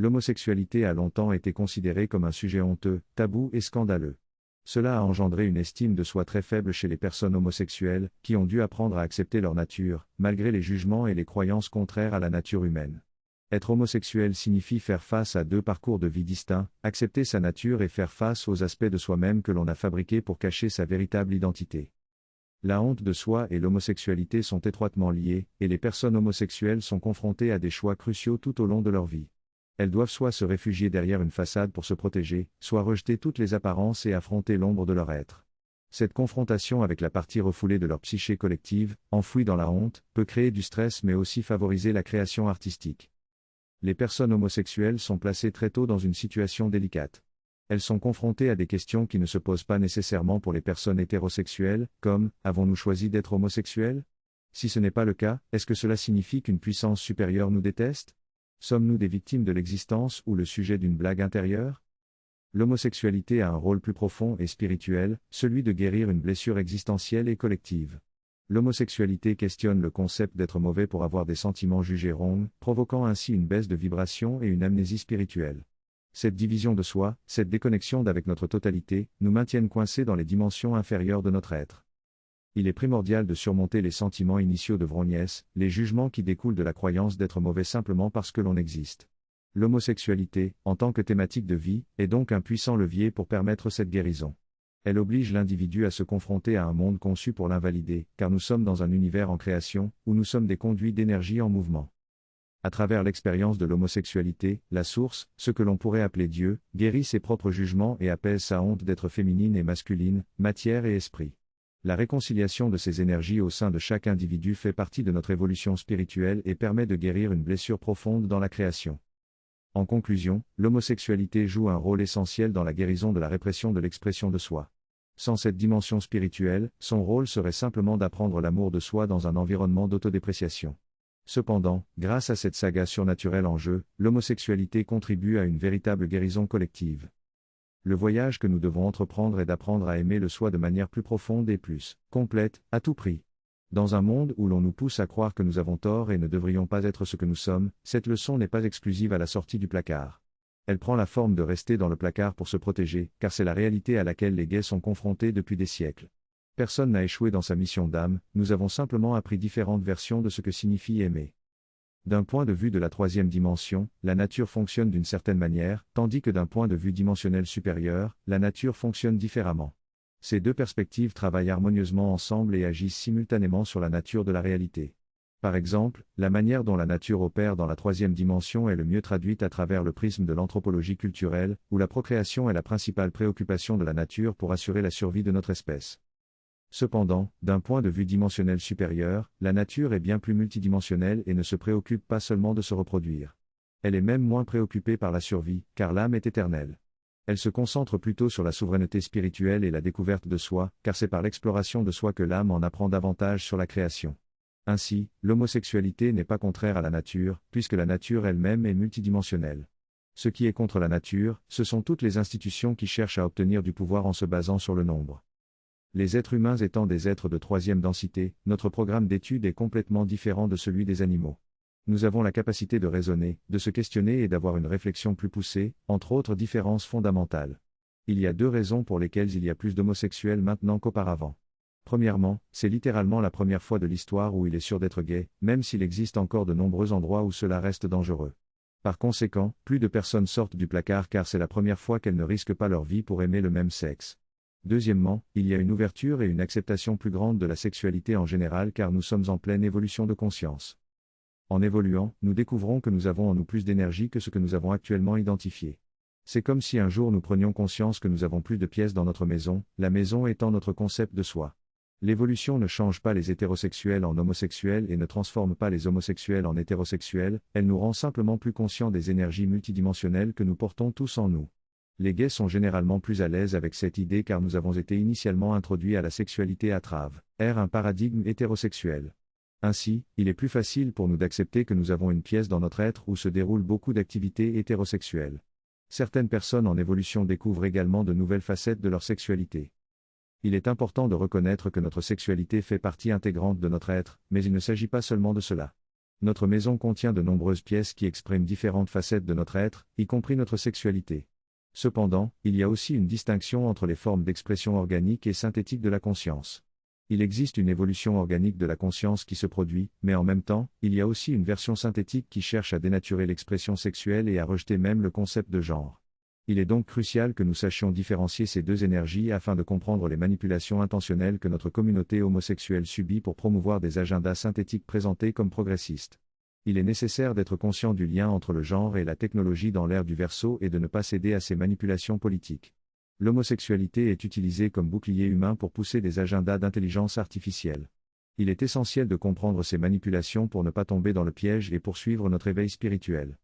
L'homosexualité a longtemps été considérée comme un sujet honteux, tabou et scandaleux. Cela a engendré une estime de soi très faible chez les personnes homosexuelles, qui ont dû apprendre à accepter leur nature, malgré les jugements et les croyances contraires à la nature humaine. Être homosexuel signifie faire face à deux parcours de vie distincts, accepter sa nature et faire face aux aspects de soi-même que l'on a fabriqués pour cacher sa véritable identité. La honte de soi et l'homosexualité sont étroitement liées, et les personnes homosexuelles sont confrontées à des choix cruciaux tout au long de leur vie. Elles doivent soit se réfugier derrière une façade pour se protéger, soit rejeter toutes les apparences et affronter l'ombre de leur être. Cette confrontation avec la partie refoulée de leur psyché collective, enfouie dans la honte, peut créer du stress mais aussi favoriser la création artistique. Les personnes homosexuelles sont placées très tôt dans une situation délicate. Elles sont confrontées à des questions qui ne se posent pas nécessairement pour les personnes hétérosexuelles, comme « avons-nous choisi d'être homosexuels ?» Si ce n'est pas le cas, est-ce que cela signifie qu'une puissance supérieure nous déteste ? Sommes-nous des victimes de l'existence ou le sujet d'une blague intérieure ? L'homosexualité a un rôle plus profond et spirituel, celui de guérir une blessure existentielle et collective. L'homosexualité questionne le concept d'être mauvais pour avoir des sentiments jugés wrong, provoquant ainsi une baisse de vibration et une amnésie spirituelle. Cette division de soi, cette déconnexion d'avec notre totalité, nous maintiennent coincés dans les dimensions inférieures de notre être. Il est primordial de surmonter les sentiments initiaux de wrongness, les jugements qui découlent de la croyance d'être mauvais simplement parce que l'on existe. L'homosexualité, en tant que thématique de vie, est donc un puissant levier pour permettre cette guérison. Elle oblige l'individu à se confronter à un monde conçu pour l'invalider, car nous sommes dans un univers en création, où nous sommes des conduits d'énergie en mouvement. À travers l'expérience de l'homosexualité, la source, ce que l'on pourrait appeler Dieu, guérit ses propres jugements et apaise sa honte d'être féminine et masculine, matière et esprit. La réconciliation de ces énergies au sein de chaque individu fait partie de notre évolution spirituelle et permet de guérir une blessure profonde dans la création. En conclusion, l'homosexualité joue un rôle essentiel dans la guérison de la répression de l'expression de soi. Sans cette dimension spirituelle, son rôle serait simplement d'apprendre l'amour de soi dans un environnement d'autodépréciation. Cependant, grâce à cette saga surnaturelle en jeu, l'homosexualité contribue à une véritable guérison collective. Le voyage que nous devons entreprendre est d'apprendre à aimer le soi de manière plus profonde et plus complète, à tout prix. Dans un monde où l'on nous pousse à croire que nous avons tort et ne devrions pas être ce que nous sommes, cette leçon n'est pas exclusive à la sortie du placard. Elle prend la forme de rester dans le placard pour se protéger, car c'est la réalité à laquelle les gays sont confrontés depuis des siècles. Personne n'a échoué dans sa mission d'âme, nous avons simplement appris différentes versions de ce que signifie aimer. D'un point de vue de la troisième dimension, la nature fonctionne d'une certaine manière, tandis que d'un point de vue dimensionnel supérieur, la nature fonctionne différemment. Ces deux perspectives travaillent harmonieusement ensemble et agissent simultanément sur la nature de la réalité. Par exemple, la manière dont la nature opère dans la troisième dimension est le mieux traduite à travers le prisme de l'anthropologie culturelle, où la procréation est la principale préoccupation de la nature pour assurer la survie de notre espèce. Cependant, d'un point de vue dimensionnel supérieur, la nature est bien plus multidimensionnelle et ne se préoccupe pas seulement de se reproduire. Elle est même moins préoccupée par la survie, car l'âme est éternelle. Elle se concentre plutôt sur la souveraineté spirituelle et la découverte de soi, car c'est par l'exploration de soi que l'âme en apprend davantage sur la création. Ainsi, l'homosexualité n'est pas contraire à la nature, puisque la nature elle-même est multidimensionnelle. Ce qui est contre la nature, ce sont toutes les institutions qui cherchent à obtenir du pouvoir en se basant sur le nombre. Les êtres humains étant des êtres de troisième densité, notre programme d'étude est complètement différent de celui des animaux. Nous avons la capacité de raisonner, de se questionner et d'avoir une réflexion plus poussée, entre autres différences fondamentales. Il y a deux raisons pour lesquelles il y a plus d'homosexuels maintenant qu'auparavant. Premièrement, c'est littéralement la première fois de l'histoire où il est sûr d'être gay, même s'il existe encore de nombreux endroits où cela reste dangereux. Par conséquent, plus de personnes sortent du placard car c'est la première fois qu'elles ne risquent pas leur vie pour aimer le même sexe. Deuxièmement, il y a une ouverture et une acceptation plus grande de la sexualité en général car nous sommes en pleine évolution de conscience. En évoluant, nous découvrons que nous avons en nous plus d'énergie que ce que nous avons actuellement identifié. C'est comme si un jour nous prenions conscience que nous avons plus de pièces dans notre maison, la maison étant notre concept de soi. L'évolution ne change pas les hétérosexuels en homosexuels et ne transforme pas les homosexuels en hétérosexuels, elle nous rend simplement plus conscients des énergies multidimensionnelles que nous portons tous en nous. Les gays sont généralement plus à l'aise avec cette idée car nous avons été initialement introduits à la sexualité à travers un paradigme hétérosexuel. Ainsi, il est plus facile pour nous d'accepter que nous avons une pièce dans notre être où se déroulent beaucoup d'activités hétérosexuelles. Certaines personnes en évolution découvrent également de nouvelles facettes de leur sexualité. Il est important de reconnaître que notre sexualité fait partie intégrante de notre être, mais il ne s'agit pas seulement de cela. Notre maison contient de nombreuses pièces qui expriment différentes facettes de notre être, y compris notre sexualité. Cependant, il y a aussi une distinction entre les formes d'expression organique et synthétique de la conscience. Il existe une évolution organique de la conscience qui se produit, mais en même temps, il y a aussi une version synthétique qui cherche à dénaturer l'expression sexuelle et à rejeter même le concept de genre. Il est donc crucial que nous sachions différencier ces deux énergies afin de comprendre les manipulations intentionnelles que notre communauté homosexuelle subit pour promouvoir des agendas synthétiques présentés comme progressistes. Il est nécessaire d'être conscient du lien entre le genre et la technologie dans l'ère du Verseau et de ne pas céder à ces manipulations politiques. « L'homosexualité » est utilisée comme bouclier humain pour pousser des agendas d'intelligence artificielle. Il est essentiel de comprendre ces manipulations pour ne pas tomber dans le piège et poursuivre notre éveil spirituel.